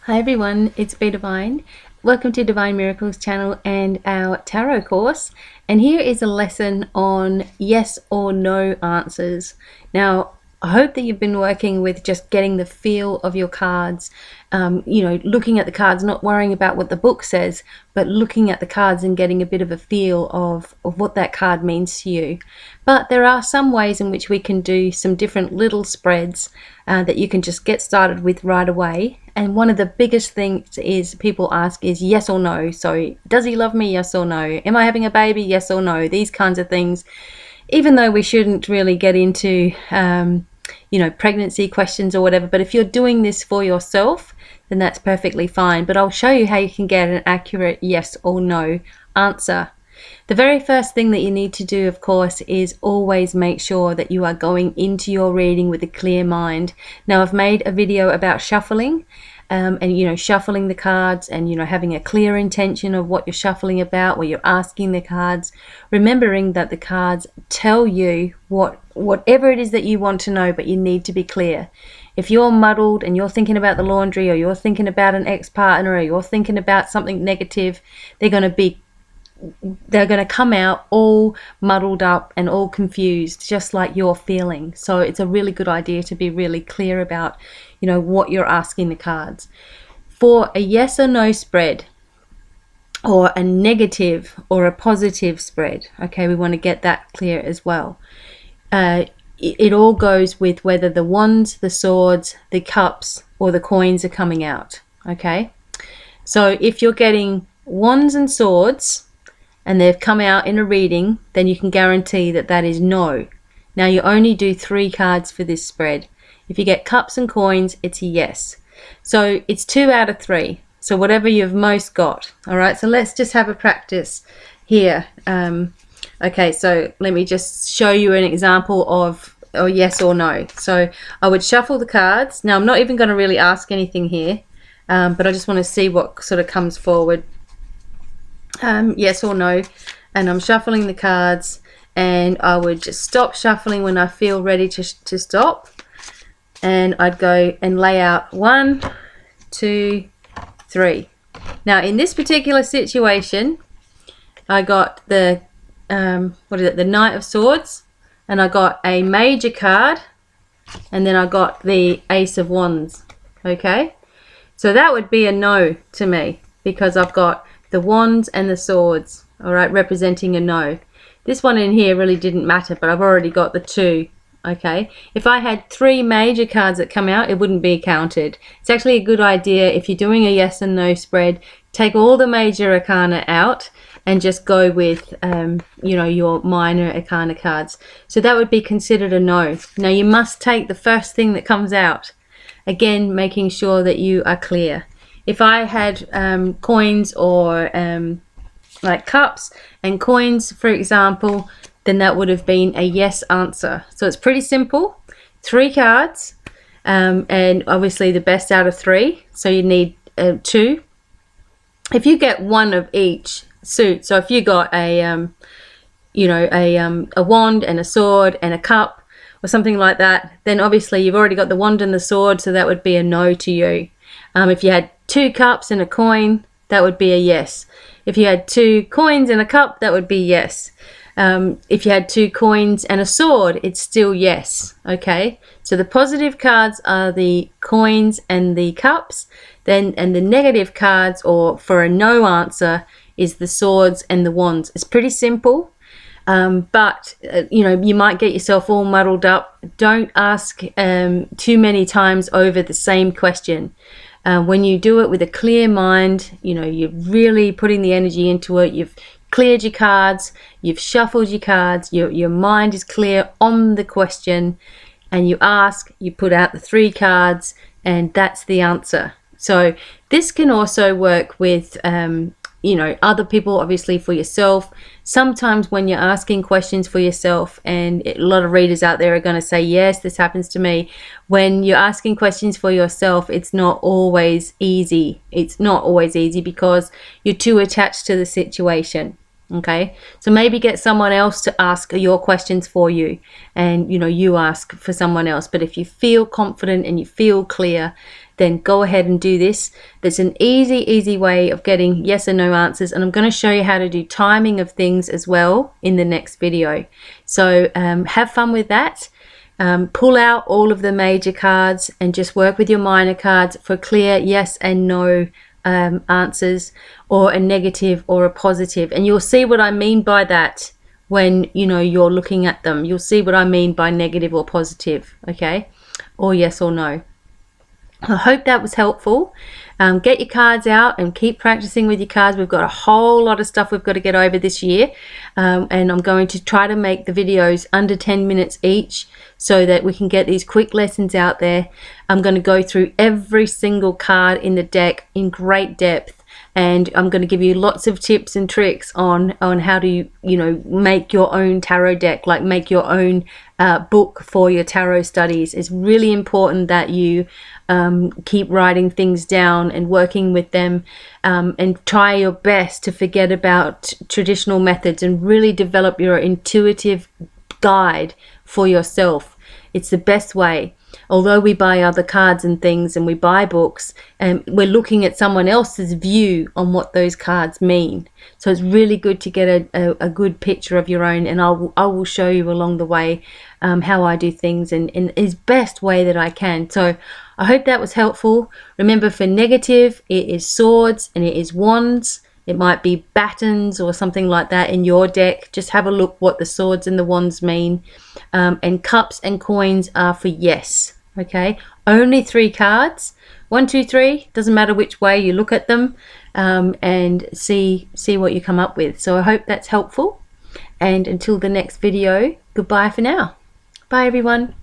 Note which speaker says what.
Speaker 1: Hi everyone, it's BDevine. Welcome to Divine Miracles channel and our tarot course. And here is a lesson on yes or no answers. Now, I hope that you've been working with just getting the feel of your cards, looking at the cards, not worrying about what the book says, but looking at the cards and getting a bit of a feel of what that card means to you. But there are some ways in which we can do some different little spreads that you can just get started with right away. And one of the biggest things is people ask is yes or no. So does he love me? Yes or no? Am I having a baby? Yes or no? These kinds of things. Even though we shouldn't really get into pregnancy questions or whatever, but if you're doing this for yourself, then that's perfectly fine. But I'll show you how you can get an accurate yes or no answer. The very first thing that you need to do, of course, is always make sure that you are going into your reading with a clear mind. Now, I've made a video about shuffling and shuffling the cards and having a clear intention of what you're shuffling about, what you're asking the cards, remembering that the cards tell you whatever it is that you want to know, but you need to be clear. If you're muddled and you're thinking about the laundry, or you're thinking about an ex-partner, or you're thinking about something negative, they're going to come out all muddled up and all confused, just like you're feeling. So it's a really good idea to be really clear about what you're asking the cards. For a yes or no spread, or a negative or a positive spread, okay, we want to get that clear as well. It all goes with whether the wands, the swords, the cups, or the coins are coming out. Okay, so if you're getting wands and swords and they've come out in a reading, then you can guarantee that that is no. Now, you only do 3 cards for this spread. If you get cups and coins, it's a yes. So it's 2 out of 3. So whatever you've most got. All right, so let's just have a practice here. Okay, so let me just show you an example of a yes or no. So I would shuffle the cards. Now, I'm not even going to really ask anything here, but I just want to see what sort of comes forward. Yes or no, and I'm shuffling the cards, and I would just stop shuffling when I feel ready to stop, and I'd go and lay out 1, 2, 3. Now, in this particular situation, I got the the Knight of Swords, and I got a major card, and then I got the Ace of Wands. Okay, so that would be a no to me, because I've got the wands and the swords, all right, representing a no. This one in here really didn't matter, but I've already got the 2. Okay, if I had 3 major cards that come out, it wouldn't be counted. It's actually a good idea, if you're doing a yes and no spread, take all the major arcana out and just go with your minor arcana cards. So that would be considered a no. Now, you must take the first thing that comes out, again making sure that you are clear. If I had coins or like cups and coins, for example, then that would have been a yes answer. So it's pretty simple. 3 cards, and obviously the best out of 3. So you need 2. If you get 1 of each suit, so if you got a wand and a sword and a cup or something like that, then obviously you've already got the wand and the sword, so that would be a no to you. If you had 2 cups and a coin, that would be a yes. If you had 2 coins and a cup, that would be yes. If you had 2 coins and a sword, it's still yes. Okay, so the positive cards are the coins and the cups, and the negative cards, or for a no answer, is the swords and the wands. It's pretty simple. But you might get yourself all muddled up. Don't ask too many times over the same question. When you do it with a clear mind, you're really putting the energy into it. You've cleared your cards, you've shuffled your cards, your mind is clear on the question, and you ask, you put out the 3 cards, and that's the answer. So this can also work with other people, obviously for yourself. Sometimes when you're asking questions for yourself, and a lot of readers out there are going to say, yes, this happens to me. When you're asking questions for yourself, it's not always easy. It's not always easy because you're too attached to the situation. Okay, so maybe get someone else to ask your questions for you, and you ask for someone else. But if you feel confident and you feel clear, then go ahead and do this. There's an easy way of getting yes and no answers, and I'm going to show you how to do timing of things as well in the next video. So have fun with that. Pull out all of the major cards and just work with your minor cards for clear yes and no answers, or a negative or a positive. And you'll see what I mean by that when you're looking at them. You'll see what I mean by negative or positive, okay, or yes or no. I hope that was helpful. Get your cards out and keep practicing with your cards. We've got a whole lot of stuff we've got to get over this year, and I'm going to try to make the videos under 10 minutes each so that we can get these quick lessons out there. I'm going to go through every single card in the deck in great depth, and I'm going to give you lots of tips and tricks on how to make your own tarot deck, like make your own book for your tarot studies. It's really important that you keep writing things down and working with them, and try your best to forget about traditional methods and really develop your intuitive guide for yourself. It's the best way. Although we buy other cards and things and we buy books, we're looking at someone else's view on what those cards mean. So it's really good to get a good picture of your own, and I will show you along the way how I do things in the best way that I can. So I hope that was helpful. Remember, for negative, it is swords and it is wands. It might be batons or something like that in your deck. Just have a look what the swords and the wands mean. And cups and coins are for yes. Okay, only 3 cards. 1, 2, 3. Doesn't matter which way you look at them, and see what you come up with. So I hope that's helpful. And until the next video, goodbye for now. Bye everyone.